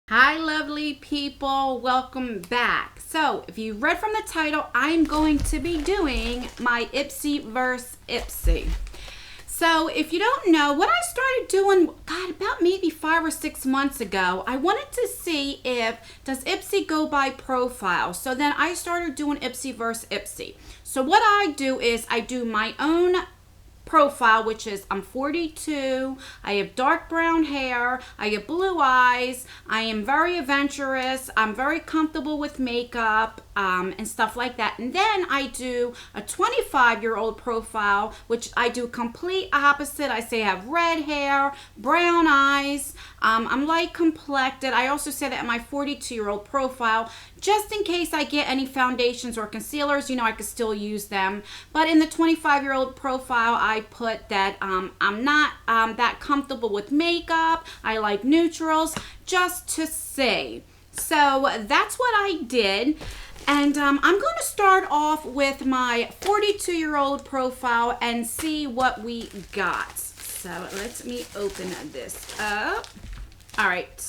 Hi lovely people, welcome back. So if you read from the title, I'm going to be doing my Ipsy vs. Ipsy. So if you don't know, what I started doing, about maybe 5 or 6 months ago, I wanted to see if, does Ipsy go by profile? So then I started doing Ipsy vs. Ipsy. So what I do is I do my own profile, which is I'm 42, I have dark brown hair, I have blue eyes, I am very adventurous, I'm very comfortable with makeup and stuff like that. And then I do a 25-year-old profile, which I do complete opposite. I say I have red hair, brown eyes, I'm light complected. I also say that in my 42-year-old profile, just in case I get any foundations or concealers, I could still use them. But in the 25-year-old profile, I put that I'm not that comfortable with makeup. I like neutrals, just to see. So that's what I did. And I'm going to start off with my 42-year-old profile and see what we got. So let me open this up. All right.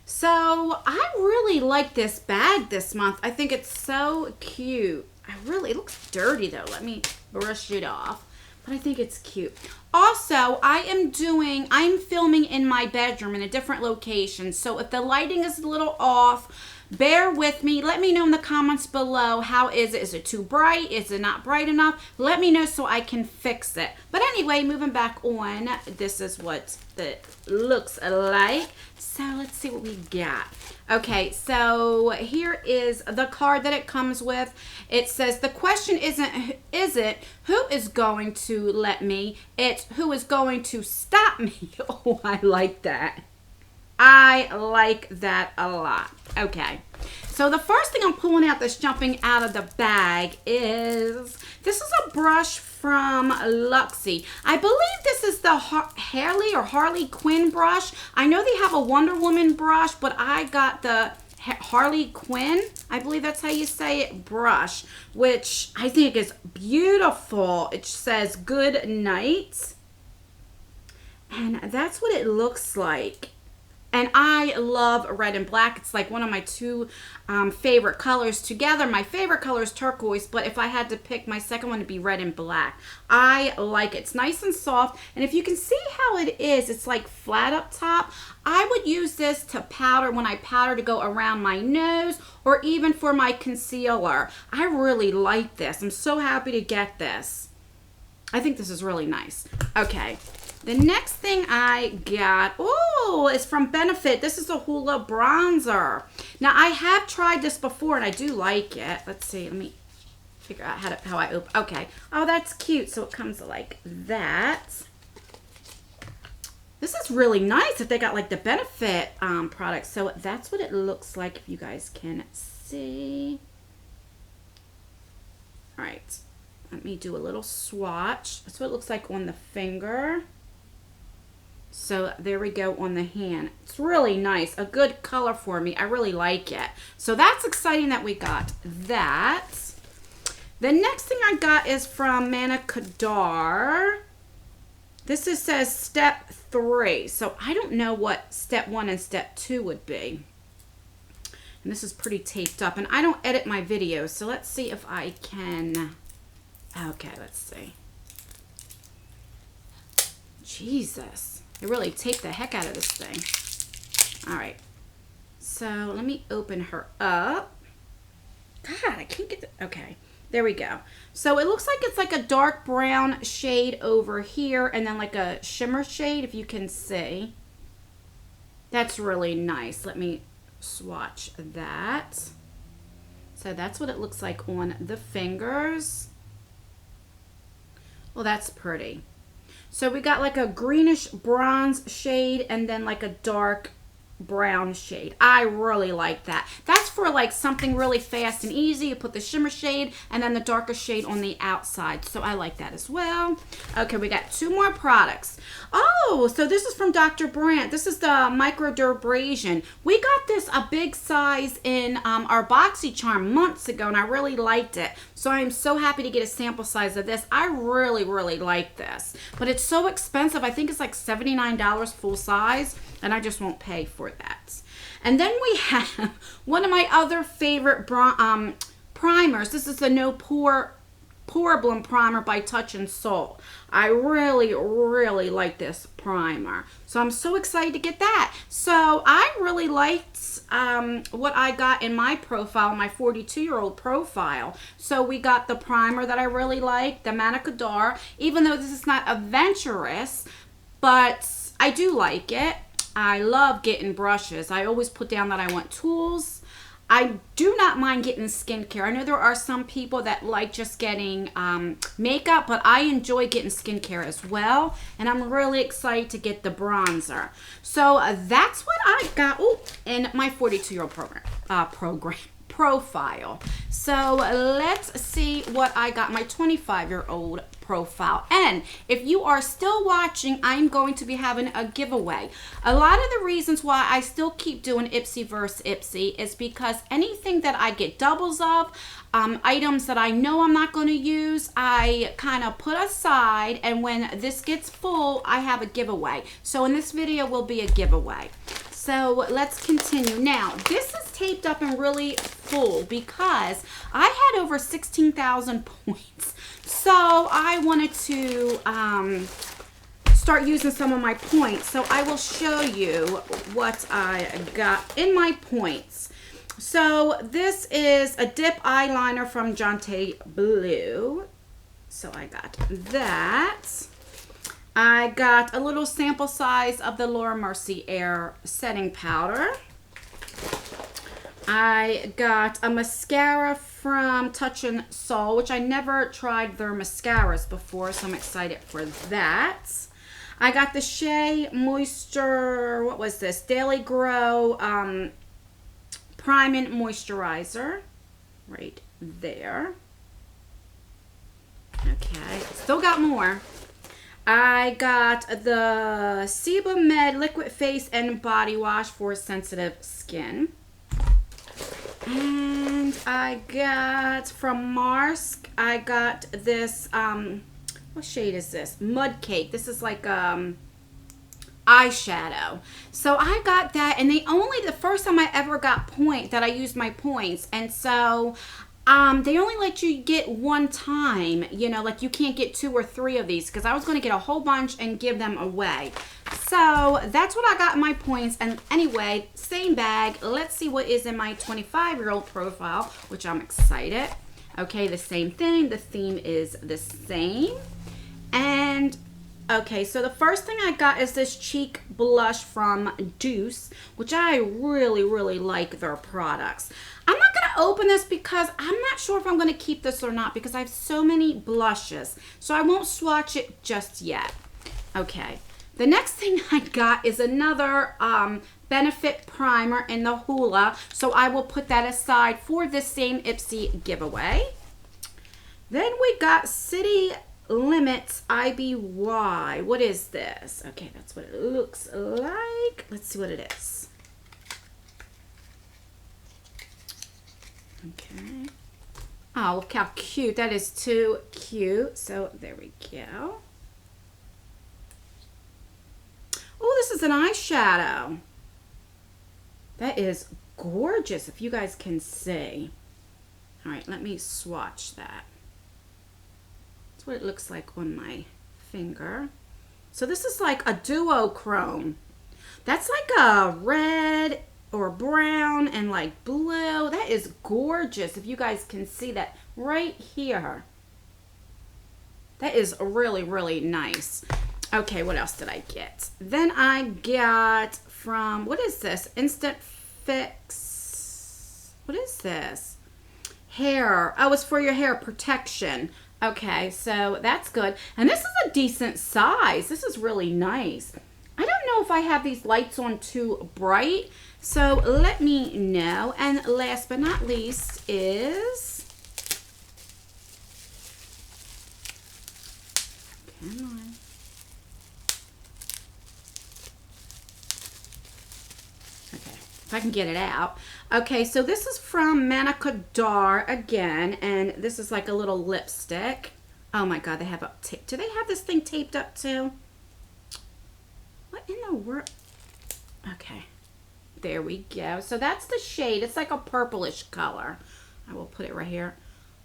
So I really like this bag this month. I think it's so cute. It looks dirty though. Let me brush it off. But I think it's cute. Also, I'm filming in my bedroom in a different location. So if the lighting is a little off, bear with me. Let me know in the comments below. How is it? Is it too bright? Is it not bright enough? Let me know so I can fix it. But anyway, moving back on, this is what it looks like. So let's see what we got. Okay, so here is the card that it comes with. It says, the question isn't who is going to let me, it's who is going to stop me. Oh, I like that. I like that a lot. Okay, so the first thing I'm pulling out that's jumping out of the bag is, this is a brush from Luxie. I believe this is the Harley Quinn brush. I know they have a Wonder Woman brush, but I got the Harley Quinn, I believe that's how you say it, brush, which I think is beautiful. It says good night, and that's what it looks like. And I love red and black. It's like one of my two favorite colors together. My favorite color is turquoise, but if I had to pick my second one, it'd be red and black. I like it. It's nice and soft. And if you can see how it is, it's like flat up top. I would use this to powder when I powder to go around my nose or even for my concealer. I really like this. I'm so happy to get this. I think this is really nice. Okay. The next thing I got, is from Benefit. This is a Hoola bronzer. Now, I have tried this before, and I do like it. Let's see. Let me figure out how I open. Okay. Oh, that's cute. So it comes like that. This is really nice if they got, like, the Benefit products. So that's what it looks like, if you guys can see. All right. Let me do a little swatch. That's what it looks like on the finger. So there we go on the hand. It's really nice. A good color for me. I really like it. So that's exciting that we got that. The next thing I got is from Mana Kadar. This says step 3. So I don't know what step 1 and step 2 would be. And this is pretty taped up. And I don't edit my videos. So let's see if I can. Okay, let's see. Jesus. They really taped the heck out of this thing. All right. So let me open her up. God, I can't get the... Okay. There we go. So it looks like it's like a dark brown shade over here and then like a shimmer shade, if you can see. That's really nice. Let me swatch that. So that's what it looks like on the fingers. Well, that's pretty. So we got like a greenish bronze shade and then like a dark brown shade. I really like that. That's for like something really fast and easy. You put the shimmer shade and then the darker shade on the outside. So I like that as well. Okay, we got 2 more products. Oh, so this is from Dr. Brandt. This is the microdermabrasion. We got this a big size in our BoxyCharm months ago, and I really liked it. So I'm so happy to get a sample size of this. I really, really like this. But it's so expensive. I think it's like $79 full size, and I just won't pay for that. And then we have one of my other favorite primers. This is the No Poreless Primer by Touch and Soul. I really, really like this primer. So I'm so excited to get that. So I really liked what I got in my profile, my 42-year-old profile. So we got the primer that I really like, the Manica D'Or, even though this is not adventurous, but I do like it. I love getting brushes. I always put down that I want tools. I do not mind getting skincare. I know there are some people that like just getting makeup, but I enjoy getting skincare as well. And I'm really excited to get the bronzer. So that's what I got in my 42-year-old profile. So let's see what I got my 25-year-old profile. And if you are still watching, I'm going to be having a giveaway. A lot of the reasons why I still keep doing Ipsy vs. Ipsy is because anything that I get doubles of, items that I know I'm not going to use, I kind of put aside, and when this gets full, I have a giveaway. So in this video will be a giveaway. So let's continue. Now, this is taped up and really full because I had over 16,000 points. So I wanted to start using some of my points. So I will show you what I got in my points. So this is a dip eyeliner from Jonte Blue. So I got that. I got a little sample size of the Laura Mercier Air setting powder. I got a mascara from Touch and Soul, which I never tried their mascaras before, so I'm excited for that. I got the Shea Moisture, what was this? Daily Grow Priming Moisturizer right there. Okay, still got more. I got the Sebamed Liquid Face and Body Wash for sensitive skin. And I got from Marsk, I got this, what shade is this? Mud Cake. This is like eyeshadow. So I got that, and the first time I ever got that I used my points, and so they only let you get one time, you know, like you can't get 2 or 3 of these, because I was going to get a whole bunch and give them away. So that's what I got in my points. And anyway, same bag. Let's see what is in my 25-year-old profile, which I'm excited. Okay, the same thing. The theme is the same. And okay, so the first thing I got is this cheek blush from Deuce, which I really, really like their products. I'm not going to open this because I'm not sure if I'm going to keep this or not, because I have so many blushes. So I won't swatch it just yet. Okay, the next thing I got is another Benefit Primer in the Hoola. So I will put that aside for this same Ipsy giveaway. Then we got City Limits IBY. What is this? Okay, that's what it looks like. Let's see what it is. Okay. Oh, look how cute. That is too cute. So there we go. Oh, this is an eyeshadow. That is gorgeous, if you guys can see. All right, let me swatch that. That's what it looks like on my finger. So this is like a duochrome. That's like a red or brown and like blue. That is gorgeous, if you guys can see that right here. That is really, really nice. Okay, what else did I get? Then I got from, what is this? Instant Fix. What is this? Hair. Oh, it's for your hair protection. Okay, so that's good. And this is a decent size. This is really nice. I don't know if I have these lights on too bright, so let me know. And last but not least is, come on. Okay, if I can get it out. Okay, so this is from Manica D'Or again, and this is like a little lipstick. Oh my God, they have a tape. Do they have this thing taped up too? What in the world? Okay. There we go. So that's the shade. It's like a purplish color. I will put it right here.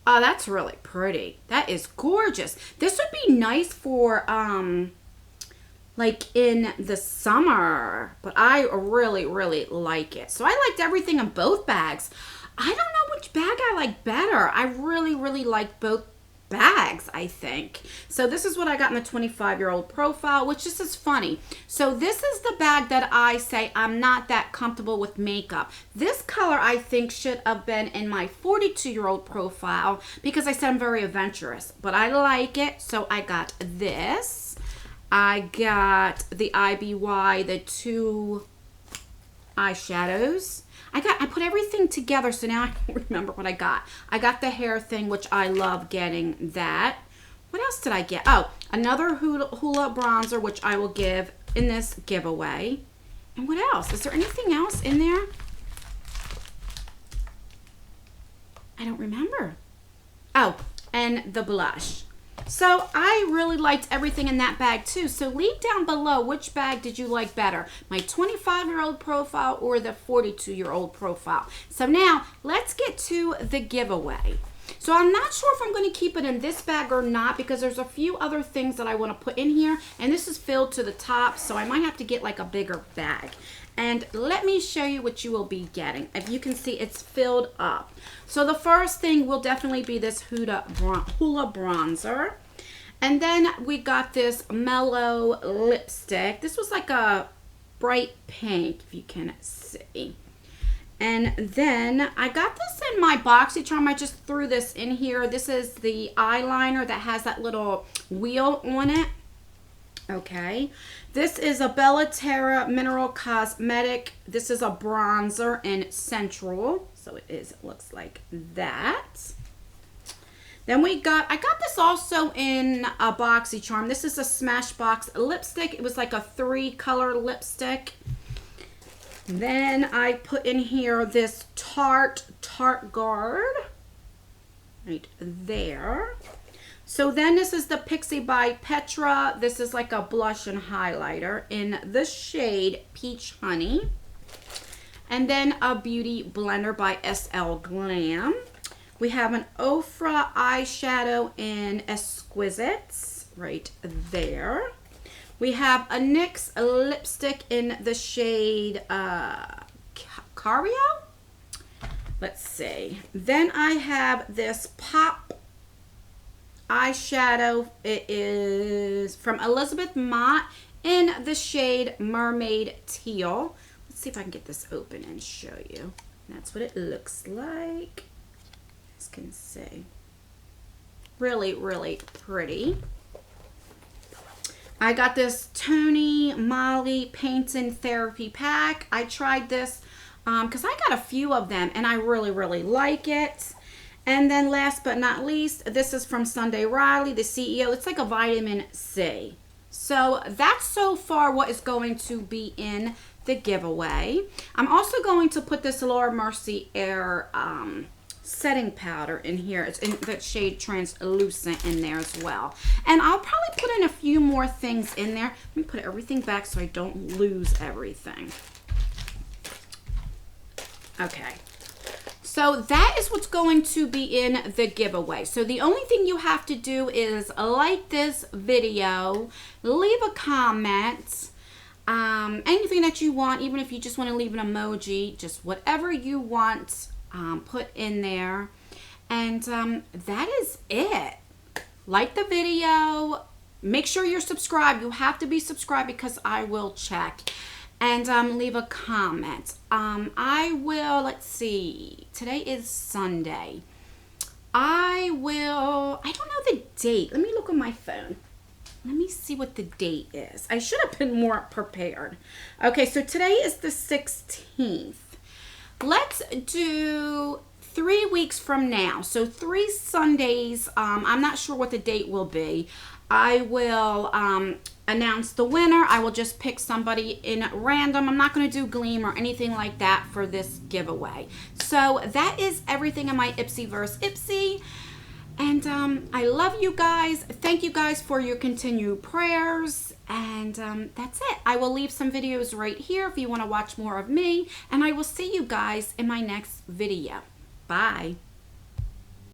Oh, that's really pretty. That is gorgeous. This would be nice for like in the summer, but I really, really like it. So I liked everything in both bags. I don't know which bag I like better. I really, really like both bags, I think. So this is what I got in the 25-year-old profile, which just is funny. So this is the bag that I say I'm not that comfortable with makeup. This color I think should have been in my 42-year-old profile because I said I'm very adventurous, but I like it. So I got this. I got the IBY, the 2 eyeshadows. I put everything together, so now I don't remember what I got. I got the hair thing, which I love getting that. What else did I get? Oh, another Hula bronzer, which I will give in this giveaway. And what else? Is there anything else in there? I don't remember. Oh, and the blush. So I really liked everything in that bag too. So leave down below which bag did you like better, my 25-year-old profile or the 42-year-old profile. So now let's get to the giveaway. So I'm not sure if I'm going to keep it in this bag or not because there's a few other things that I want to put in here, and this is filled to the top, so I might have to get like a bigger bag. And let me show you what you will be getting. If you can see, it's filled up. So the first thing will definitely be this Hula bronzer. And then we got this mellow lipstick. This was like a bright pink, if you can see. And then I got this in my BoxyCharm. I just threw this in here. This is the eyeliner that has that little wheel on it. Okay, this is a Bella Terra Mineral Cosmetic. This is a bronzer in Central, so it looks like that. Then I got this also in a BoxyCharm. This is a Smashbox lipstick. It was like a 3-color lipstick. Then I put in here this Tarte Guard right there. So then this is the Pixie by Petra. This is like a blush and highlighter in the shade Peach Honey. And then a beauty blender by SL Glam. We have an Ofra eyeshadow in Exquisites right there. We have a NYX lipstick in the shade Cario. Let's see. Then I have this Pop eyeshadow. It is from Elizabeth Mott in the shade Mermaid Teal. Let's see if I can get this open and show you. That's what it looks like. As you can see. Really, really pretty. I got this Tony Moly Painting Therapy Pack. I tried this because I got a few of them and I really, really like it. And then last but not least, this is from Sunday Riley, the CEO. It's like a vitamin C. So that's so far what is going to be in the giveaway. I'm also going to put this Laura Mercier Air setting powder in here. It's in the shade Translucent in there as well. And I'll probably put in a few more things in there. Let me put everything back so I don't lose everything. Okay. So that is what's going to be in the giveaway. So the only thing you have to do is like this video, leave a comment, anything that you want, even if you just want to leave an emoji, just whatever you want, put in there. And that is it. Like the video. Make sure you're subscribed. You have to be subscribed because I will check. And leave a comment. I will, let's see, today is Sunday. I don't know the date. Let me look on my phone. Let me see what the date is. I should have been more prepared. Okay, so today is the 16th. Let's do 3 weeks from now. So 3 Sundays. I'm not sure what the date will be. I will announce the winner. I will just pick somebody in random. I'm not going to do Gleam or anything like that for this giveaway. So that is everything in my Ipsy verse Ipsy. And I love you guys. Thank you guys for your continued prayers. And that's it. I will leave some videos right here if you want to watch more of me. And I will see you guys in my next video. Bye.